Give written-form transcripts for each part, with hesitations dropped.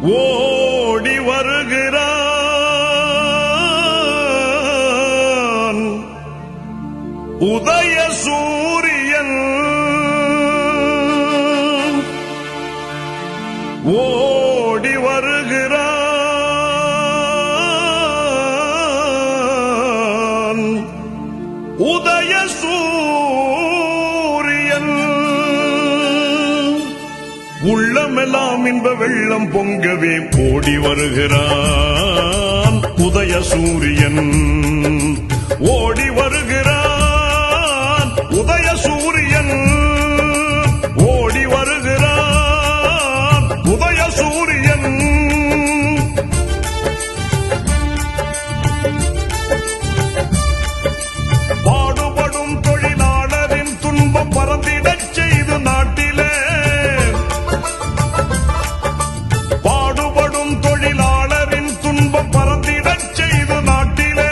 ஓடி வருகிறான் உதய சூரியன் ஓடி வருகிறான் உதய சூரியன் உள்ளமெல்லாம் இன்ப வெள்ளம் பொங்கவே ஓடி வருகிறான் உதய சூரியன் ஓடி வருகிறான் உதய சூரியன் ஓடி வருகிறான் உதய சூரியன் பாடுபடும் தொழிலாளரின் துன்பம் பறந்திடச் செய்து நாட்டிலே பாடுபடும் தொழிலாளரின் துன்பம் பறந்திடச் செய்து நாட்டிலே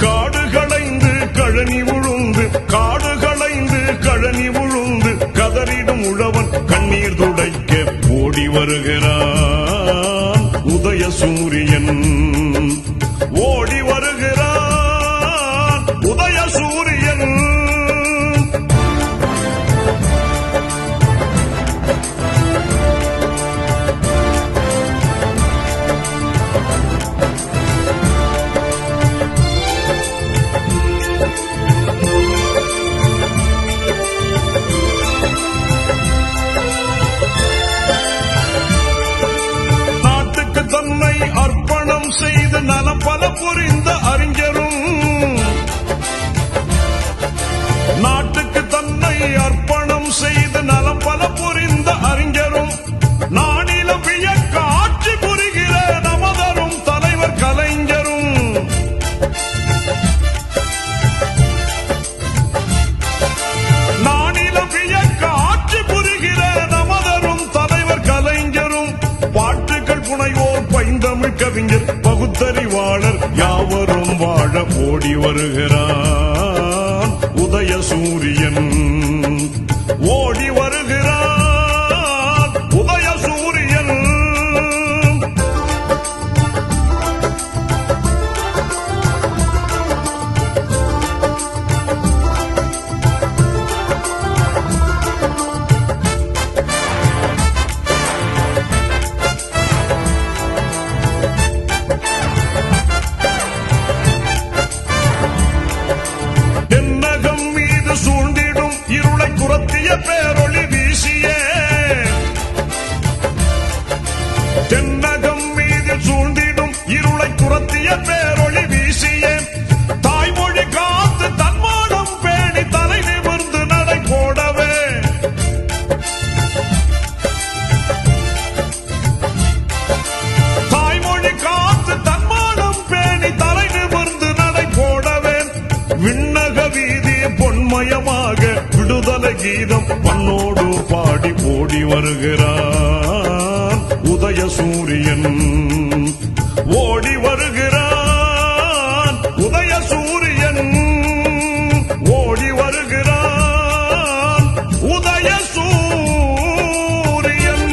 காடு களைந்து கழனி உழுந்து காடு களைந்து கழனி உழுந்து கதறிடும் உழவன் கண்ணீர் துடைக்க ஓடி வருகிறான் உதய சூரியன் ஓடி வருகிறான் உதய சூரியன் நாட்டுக்கு தன்னை அர்ப்பணம் செய்து நலம் பல புரிந்த அறிஞரும் நாட்டுக்கு தன்னை அர்ப்பணம் செய்து நலம் பல புரிந்த அறிஞரும் நானிலம் வியக்க ஆட்சி புரிகிற நமதரும் தலைவர் கலைஞரும் நானிலம் வியக்க ஆட்சி புரிகிற நமதரும் தலைவர் கலைஞரும் பாட்டுகள் புனைவோர் பைந்தமிழ் கவிஞர் பகுத்தறிவாளர் யாவரும் வாழ ஓடி வருகிறான் உதய சூரியன் ஓடி வருகிறான் உதய சூரியன் தென்னகம் மீது சூழ்ந்திடும் இருளை குறத்திய பேரொளி வீசியே தென்னகம் மீது சூழ்ந்திடும் இருளை குறத்திய பேரொளி வீசியே தாய்மொழி காத்து தன்மானம் பேணி தலை நிமிர்ந்து நடை போடவே தாய்மொழி காத்து தன்மானம் பேணி தலை நிமிர்ந்து நடை போடவே விண்ணக வீதி பொன்மயமாக விடுதலை கீதம் பண்ணோடு பாடி ஓடி வருகிறான் உதய சூரியன் ஓடி வருகிறான் உதய சூரியன் ஓடி வருகிறான் உதய சூரியன்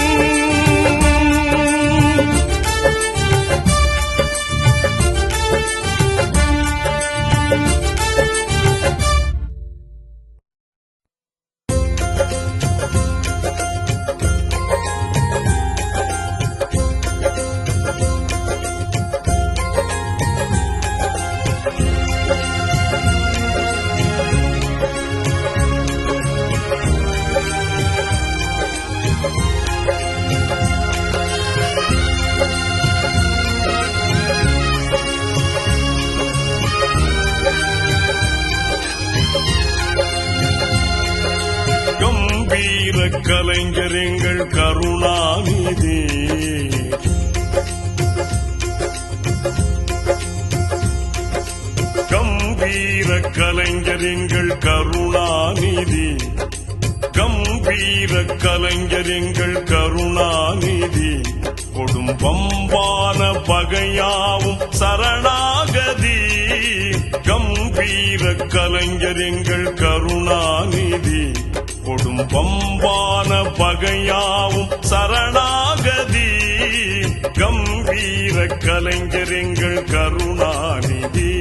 கம்பீர கலைஞர் எங்கள் கருணாநிதி கம்பீர கலைஞர் எங்கள் கருணாநிதி கம்பீர கலைஞர் எங்கள் கருணாநிதி கொடும் பம்பான பகையாவும் சரணாகதி கம்பீர கலைஞர் எங்கள் கருணாநிதி கொடும் பம்பான பகையாவும் சரணாகதி கலைஞர் எங்கள் கருணாநிதி